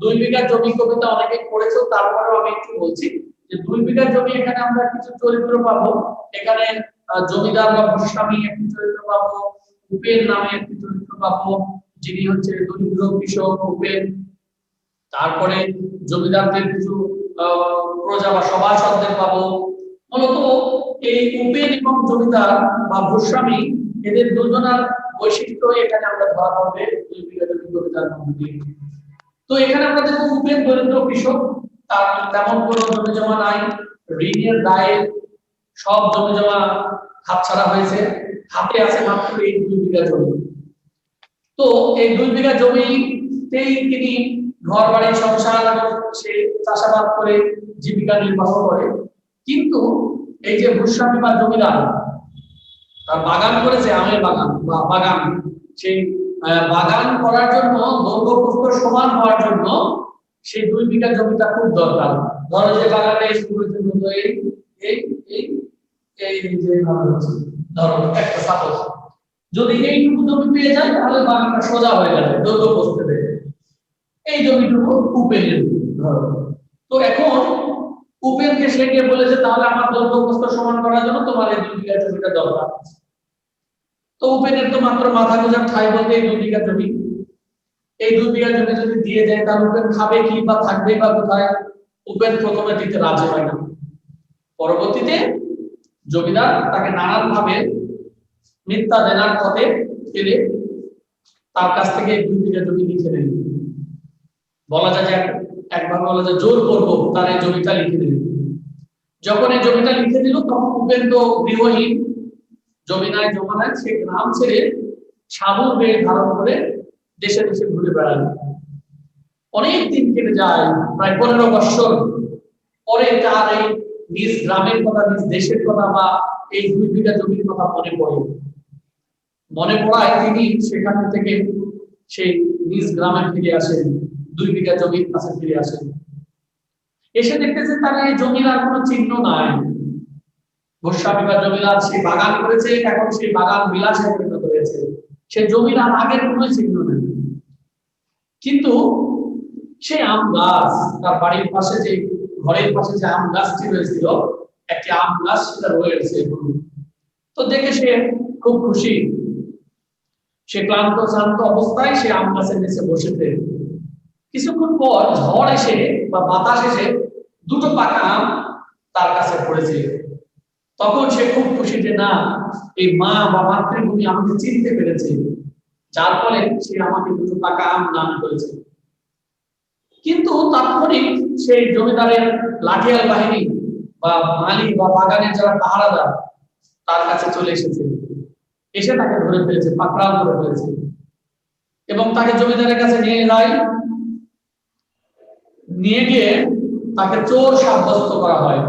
A: 2 বিঘা জমি কবিতা অনেকে পড়েছো, তারপরেও আমি একটু বলছি যে 2 বিঘা জমি, এখানে আমরা কিছু চরিত্র পাবো। এখানে জমিদার বা ভূস্বামী একটি চরিত্র পাবো, উপেন নামে একটি চরিত্র পাবো, যিনি হচ্ছে দরিদ্র কৃষক উপেন। তারপরে জমিদারদের কিছু প্রজা বা সভাসদদের পাবো। মূলত এই উপেন এবং জমিদার বা ভূস্বামী, এদের দুজনার বৈশিষ্ট্য এখানে আমরা ধরা পড়বে 2 বিঘা জমি কবিতার মধ্যে দিয়ে। তো এখানে আমরা দেখব উপেন দরিদ্র কৃষক, তার তেমন কোনো জমি জমা নাই, ঋণের দায়ে সব জমি জমা হাতছাড়া হয়েছে, হাতে আছে মাত্র এই 2 বিঘা জমি। তো এই 2 বিঘা জমিতেই তিনি ঘর বাড়ি সংসার সে চাষাবাদ করে জীবিকা নির্বাহ করে। কিন্তু এই যে ভূস্বামী বা জমিদার, তার বাগান করেছে, আমের বাগান বা বাগান, সেই বাগান করার জন্য দৈর্ঘ্য প্রস্থ সমান হওয়ার জন্য সেই 2 বিঘা জমিটা খুব দরকার। ধরো যে বাগানটা শুরু হয়েছে এই এই এই এই যে ধরো একটা সাপোজ, যদি এইটুকু জমি পেয়ে যায় তাহলে বাগানটা সোজা হয়ে যাবে দৈর্ঘ্য প্রস্থে দেখে। এই জমিটুকু উপেনের ধরো। তো এখন উপেনকে সে গিয়ে বলেছে, তাহলে আমার দৈর্ঘ্য প্রস্থ সমান করার জন্য তোমার এই 2 বিঘা জমিটা দরকার। তো উপেনের তো মাত্র মাথা গোজার ঠাঁই বলতে এই 2 বিঘা জমি। এই 2 বিঘা জমি যদি দিয়ে দেয় তাহলে উপেন খাবে কি বা থাকবে বা কোথায়? উপেন প্রথমে দিতে রাজি হয় না। পরবর্তীতে জমিদার তাকে নানান ভাবে মিথ্যা দেনার পথে ফেলে তার কাছ থেকে 2 বিঘা জমি লিখে নেন। বলা যায় যে একবার বলা যায় জোর করবো তার এই জমিটা লিখে দিল। যখন এই জমিটা লিখে দিল তখন উপেন তো গৃহহীন, জমিনায় জমানায় সে গ্রাম ছেড়ে সাধুর বেশ ধারণ করে দেশে দেশে ঘুরে বেড়াল। অনেক দিন কেটে যায়, প্রায় 15 বছর পরে তার এই নিজ গ্রামের কথা, নিজ দেশের কথা বা এই 2 বিঘা জমির কথা মনে পড়ায় তিনি সেখান থেকে সেই নিজ গ্রামে ফিরে আসেন, 2 বিঘা জমির কাছে ফিরে আসেন। এসে দেখতেছে তার এই জমির আর কোনো চিহ্ন নাই। গোস্বামী বা জমিদার সে বাগান করেছে, এখন সেই বাগান বিলাসে পরিণত হয়েছে, সে জমির আর আগের কোনো চিহ্ন নেই। কিন্তু সেই আম গাছ, তার বাড়ির পাশে যে ঘরের পাশে যে আম গাছটি রয়েছিল, একটি আম গাছ সেটা রয়েছে। তো দেখে সে খুব খুশি। সে ক্লান্ত শান্ত অবস্থায় সে আম গাছের নিচে বসেছে। কিছুক্ষণ পর ঝড় এসে বা বাতাস এসে 2টো পাকা আম তার কাছে পড়েছে। তখন সে খুব খুশি যে না, এই মা বা মাতৃভূমি আমাকে চিনতে পেরেছে, যার ফলে সে আমাকে 2টো পাকা আম দান করেছে। কিন্তু তাৎক্ষণিক সেই জমিদারের লাঠিয়াল বাহিনী বা মালি বা বাগানের যারা পাহারাদার তার কাছে চলে এসেছে, এসে তাকে ধরে ফেলেছে, পাকড়াও করে ফেলেছে এবং তাকে জমিদারের কাছে নিয়ে যায়। নিয়ে গিয়ে তাকে চোর সাব্যস্ত করা হয়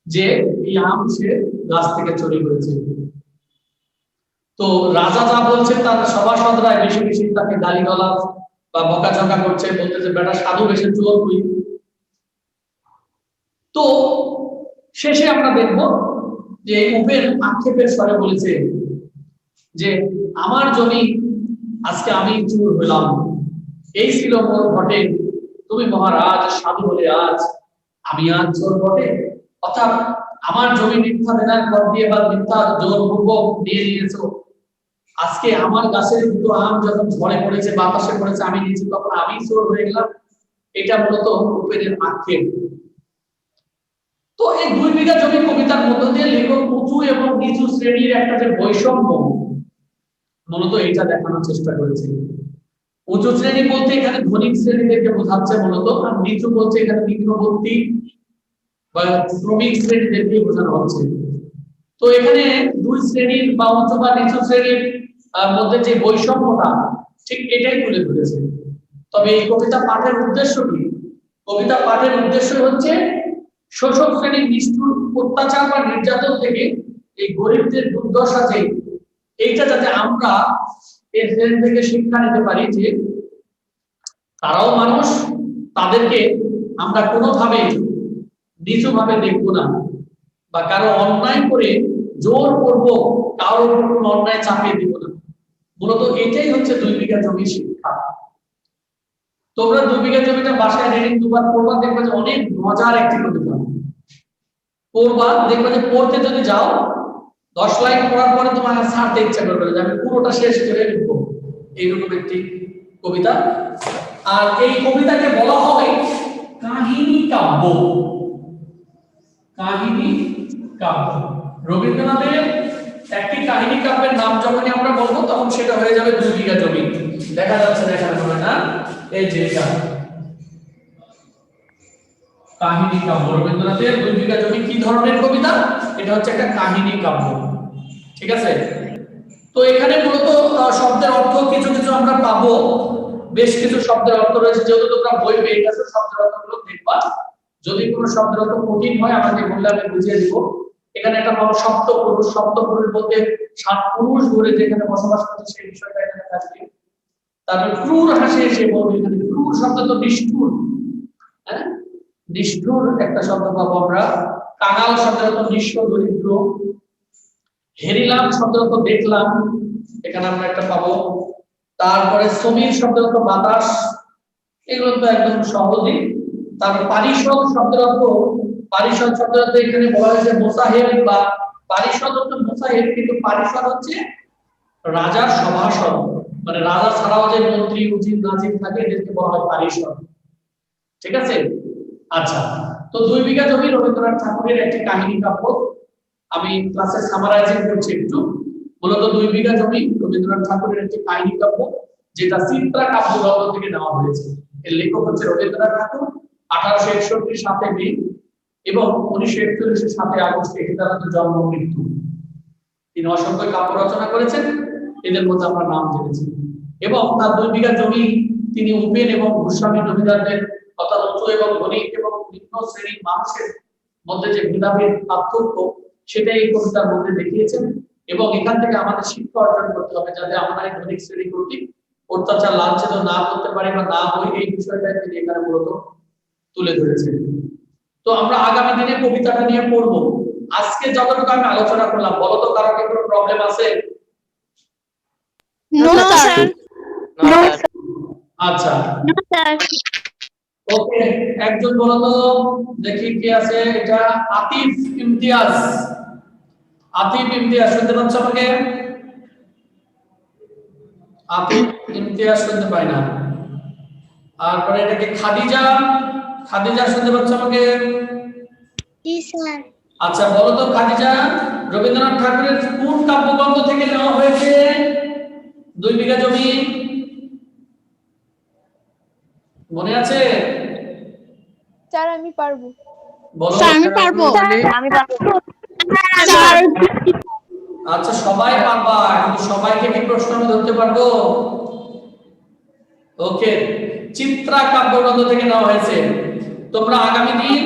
A: যে এই আম সে গাছ থেকে চুরি করেছে। তো রাজা যা বলছে তার সভাসদরা বেশি বেশি তাকে গালিগালাজ বা বকাঝকা করছে, বলতেছে বেটা সাধু বেশে চোর তুই। তো শেষে আমরা দেখব যে উপেন আক্ষেপের স্বরে বলেছে যে আমার জমি আজকে আমি চোর হলাম, এই ছিল মোর ঘটে, তুমি মহারাজ সাধু বলে আজ আমি আজ চোর বটে। অর্থাৎ আমার জমি মিথ্যা দেনার পর দিয়ে বা মিথ্যা জোরপূর্বক নিয়ে নিয়েছো, আজকে আমার গাছের 2টো আম যখন ঝড়ে পড়েছে, বাতাসে পড়েছে, আমি নিচে তখন আমি চোর হয়ে গেলাম। এটা মূলত উপেনের আক্ষেপ। তো এই 2 বিঘা জমি কবিতার মধ্য দিয়ে লেখক উঁচু এবং নিচু শ্রেণীর একটা যে বৈষম্য মূলত এটা দেখানোর চেষ্টা করেছে। উঁচু শ্রেণী বলতে এখানে ধনিক শ্রেণীদেরকে বোঝাচ্ছে মূলত, আর নিচু বলতে এখানে নিম্নবর্তী বা শ্রমিক শ্রেণীদেরকে বোঝানো হচ্ছে। তো এখানে 2 শ্রেণীর বা উঁচু বা নিচু শ্রেণীর মধ্যে যে বৈষম্যটা ঠিক এটাই তুলে ধরেছে। তবে এই কবিতা পাঠের উদ্দেশ্য কি? কবিতা পাঠের উদ্দেশ্য হচ্ছে শোষক শ্রেণীর নিষ্ঠুর অত্যাচার বা নির্যাতন থেকে এই গরিবদের দুর্দশা যে এইটা যাতে আমরা এর থেকে শিক্ষা নিতে পারি যে তারাও মানুষ, তাদেরকে আমরা কোনোভাবে নিচুভাবে দেখবো না বা কারো অন্যায় করে জোর করব, কারোর কোনো অন্যায় চাপিয়ে দিব না। মূলত এটাই হচ্ছে 2 বিঘা জমির শিক্ষা। তোমরা 2 বিঘা জমিটা বাসায় রিডিং 2বার পড়বা, দেখবে যে অনেক মজার একটি কবিতা। পড়বা, দেখবে যে পড়তে যদি যাও 10 লাইন পড়ার পরে তোমার আর ছাড়তে ইচ্ছা করবে না, আমি পুরোটা শেষ করে লিখবো, এইরকম একটি কবিতা। আর এই কবিতাকে বলা হয় কাহিনী কাব্য। কাহিনী কাব্য রবীন্দ্রনাথের একটি কাহিনী কাব্যের নাম যখনই আমরা বলবো তখন সেটা হয়ে যাবে 2 বিঘা জমি। দেখা যাচ্ছে না এখানে মনে না, এই যে কাহিনী কাব্য রবীন্দ্রনাথের 2 বিঘা জমি কি ধরনের কবিতা? এটা হচ্ছে একটা কাহিনী কাব্য, ঠিক আছে? তো এখানে মূলত শব্দের অর্থ কিছু কিছু আমরা পাবো, বেশ কিছু শব্দের অর্থ রয়েছে, যেহেতু তোমরা বই পেয়ে গেছো শব্দের অর্থগুলো দেখবা। যদি কোনো শব্দের অর্থ কঠিন হয় আমাকে বললে আমি বুঝিয়ে দিব। এখানে একটা পাবো সপ্তপুরুষ। সপ্তপুরুষ বলতে 7 পুরুষ ধরে যেখানে বসবাস করছে সেই বিষয়টা এখানে থাকবে। তারপর ক্রূর হাসে সে বলবে, এখানে ক্রূর শব্দ তো নিষ্ঠুর, হ্যাঁ, নিষ্ঠুর একটা শব্দ পাবো আমরা। কাঙাল শব্দের অর্থ নিঃস্ব দরিদ্র। হেরিলাম শব্দের অর্থ দেখলাম, এখানে আমরা একটা পাবো। তারপরে সমীর শব্দের অর্থ বাতাস, এগুলো তো একদম সহজই। তারপর পারিষদ শব্দের অর্থ, পারিষদ শব্দের অর্থ এখানে বলা হয়েছে মুসাহেব বা পারিষদ অর্থ মুসাহেব, কিন্তু পারিষদ হচ্ছে রাজার সভাসদ, মানে রাজা ছাড়াও যে মন্ত্রী উজির নাজির থাকে এদেরকে বলা হয় পারিষদ। ঠিক আছে? আচ্ছা, তো 2 বিঘা জমি রবীন্দ্রনাথ ঠাকুরের একটি কাহিনী কাব্য। আমি ক্লাসে সামারাইজিং করছি একটু। মূলত 2 বিঘা জমি রবীন্দ্রনাথ ঠাকুরের একটি কাহিনী কাব্য, যেটা চিত্রা কাব্যগ্রন্থ থেকে নেওয়া হয়েছে। এর লেখক হচ্ছে রবীন্দ্রনাথ ঠাকুর। 1861 7 মে এবং 1941 7 আগস্ট এই তার জন্ম মৃত্যু। তিনি অসংখ্য কাব্য রচনা করেছেন, এদের মধ্যে আমরা নাম জেনেছি। এবং তার 2 বিঘা জমি তিনি উপেন এবং গোস্বামী জমিদারদের, অর্থাৎ উঁচু এবং ধনী এবং নিম্ন শ্রেণীর মানুষের মধ্যে যে ভেদাভেদ পার্থক্য, সেটা এই কবিতার মধ্যে দেখিয়েছেন। এবং এখান থেকে আমাদের শিক্ষা অর্জন করতে হবে, যাতে আমরা এই ধনী শ্রেণী কর্তৃক অত্যাচার লাঞ্ছিত না করতে পারি বা না হই, এই বিষয়টাই তিনি এখানে মূলত তুলে ধরেছেন। তো আমরা আগামী দিনে কবিতাটা নিয়ে পড়বো। আজকে যতটুকু আমি আলোচনা করলাম, বলো তো কারো কি কোনো প্রবলেম আছে?
C: No sir.
A: আচ্ছা, ওকে, একজন বলো তো দেখি কে আছে। এটা আতিফ ইমতিয়াজ। আতিফ ইমতিয়াজ শুনতে পাচ্ছ আমাকে? আতিফ ইমতিয়াজ শুনতে পাই না। তারপরে এটাকে খাদিজা। খাদিজা শুনতে পাচ্ছ আমাকে?
D: জি স্যার।
A: আচ্ছা, বলো তো খাদিজা, রবীন্দ্রনাথ ঠাকুরের কোন কাব্যগ্রন্থ থেকে নেওয়া হয়েছে 2 বিঘা জমি? মনে আছে?
G: স্যার আমি পারবো।
A: বলো।
C: স্যার আমি পারবো।
E: আমি পারবো।
C: স্যার
A: আচ্ছা, সবাই পারবা, কিন্তু সবাইকে কি প্রশ্ন আমি ধরতে পারবো? ওকে, চিত্রা কাব্যগ্রন্থ থেকে নেওয়া হয়েছে। তোমরা আগামী দিন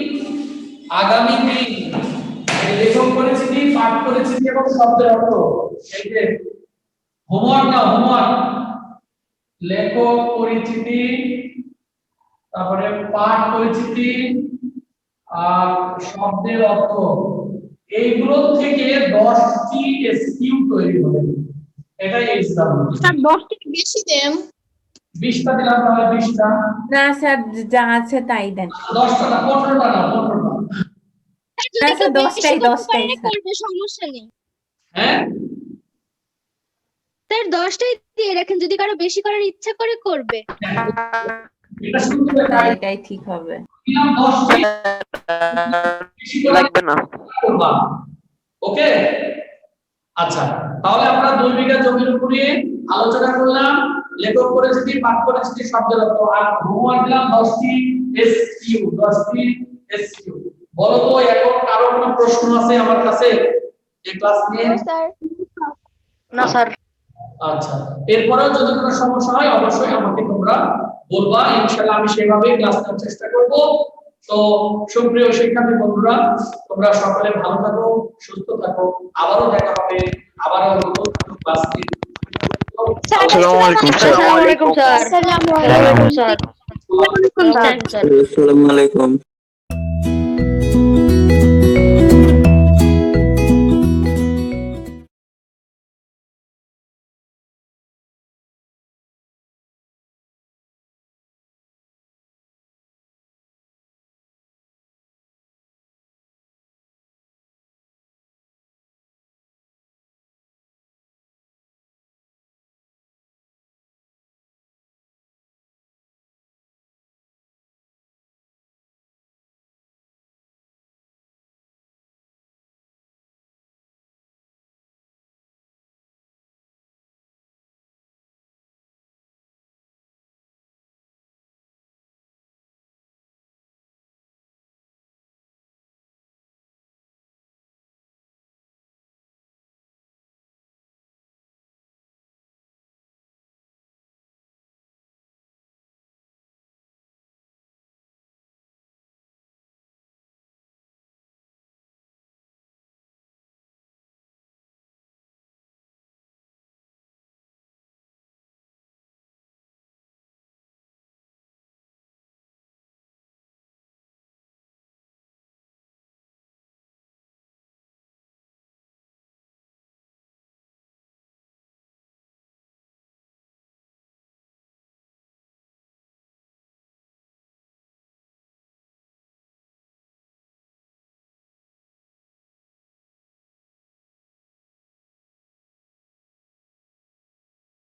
A: এই লেখক পরিচিতি, পাঠ পরিচিতি এবং শব্দের অর্থ, এই যে হোমওয়ার্ক না, হোমওয়ার্ক, লেখক পরিচিতি, তারপরে পাঠ পরিচিতি আর শব্দের অর্থ, এইগুলো থেকে 10টি এসকিউ তৈরি হবে। এটাই এক্সাম।
C: স্যার 10টি বেশি দেন।
A: 20টা দিলাম, তাহলে 20টা।
H: না স্যার, যা আছে তাই দেন।
A: 10টা না, 15টা না, 15টা।
H: না স্যার, 10টাই স্যার।
D: করবে, সমস্যা নেই
A: হ্যাঁ,
D: স্যার। 10টাই দিয়ে রাখেন, যদি কারো বেশি করার ইচ্ছা করে করবে।
A: এটা শুনতে
H: হ্যাঁ, এটাই ঠিক হবে।
A: দিলাম 10টি, বেশি করে
E: লাগবে না।
A: করবা। ওকে, আচ্ছা, তাহলে আমরা 2 বিঘা জমির উপরে আলোচনা করলাম, লেখক পরিচিতি, পাঠ পরিচিতি, শব্দের অর্থ, আর হোমওয়ার্ক দিলাম 10টি এসকিউ। 10টি এসকিউ। বলো তো এখন কারো কোনো প্রশ্ন আছে আমার কাছে এই ক্লাস নিয়ে?
G: স্যার
E: না স্যার।
A: আচ্ছা, এরপরেও যদি কোনো সমস্যা হয় অবশ্যই আমাকে তোমরা বলবা, ইনশাআল্লাহ আমি সেভাবে ক্লাস নেওয়ার চেষ্টা করব। তো সুপ্রিয় শিক্ষার্থী বন্ধুরা, তোমরা সকলে ভালো থাকো, সুস্থ থাকো। আবারও দেখা হবে, আবারও নতুন ক্লাস নিয়ে।
E: আসসালামু আলাইকুম স্যার। আসসালামু আলাইকুম স্যার।
G: আসসালামু
E: আসসালামু আলাইকুম স্যার।
G: আলাইকুম স্যার।
I: আসসালামু আলাইকুম।